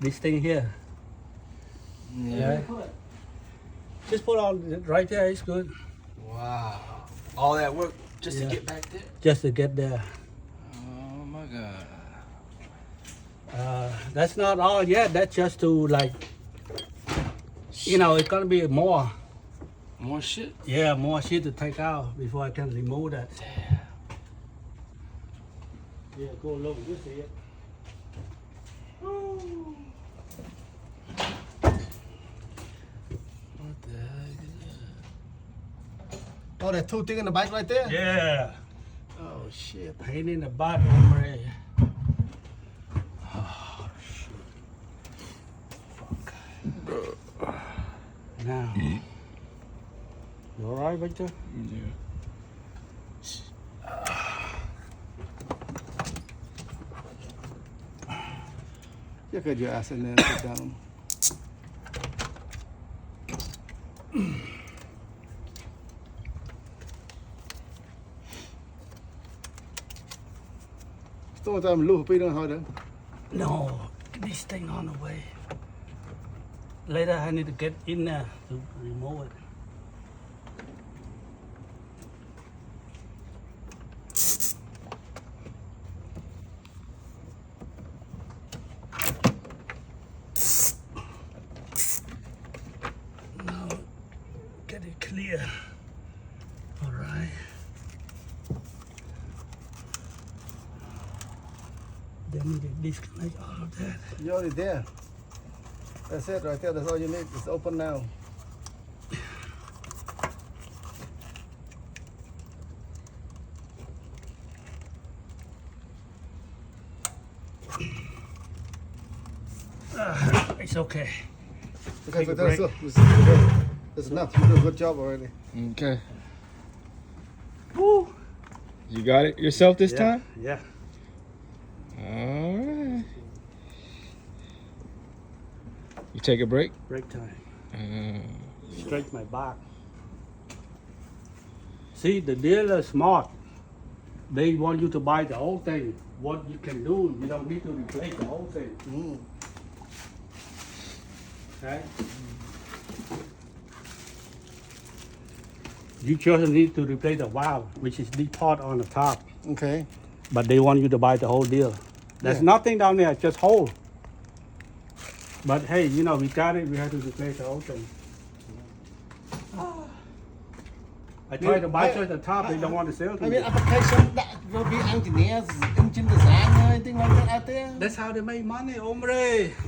this thing here. Yeah. Just put on right there. It's good. Wow. All that work just Yeah. to get back there? Just to get there. Oh my God. That's not all yet. That's just to like, it's gonna be more. More shit? Yeah, more shit to take out before I can remove that. Damn. Yeah, go look. You see it. What the heck is that? Oh, that two thing in the bike right there? Yeah. Oh, shit. Pain in the butt, hombre. Oh, shit. Fuck. Now. You alright, Victor? Yeah. You get your ass in there and sit down. Still time loop đi đâu thôi đó. No, this thing on the way. Later, I need to get in there to remove it. Now, get it clear. All right. Then we need to disconnect all of that. You're already there. That's it right there. That's all you need. It's open now. It's okay. Okay, Take a but that's break. that's enough. You did a good job already. Okay. Woo. You got it yourself this Yeah, time? yeah. All right. You take a break? Break time. Stretch my back. See, the dealer is smart. They want you to buy the whole thing. What you can do, you don't need to replace the whole thing. Okay? You just need to replace the valve, which is the part on the top. Okay. But they want you to buy the whole deal. There's Yeah. nothing down there, just hole. But hey, we got it. We have to replace the whole thing. I tried to buy just the top. They don't want to sell to I me. mean, application that will be engineers, engine design, anything like that out there. That's how they make money, hombre.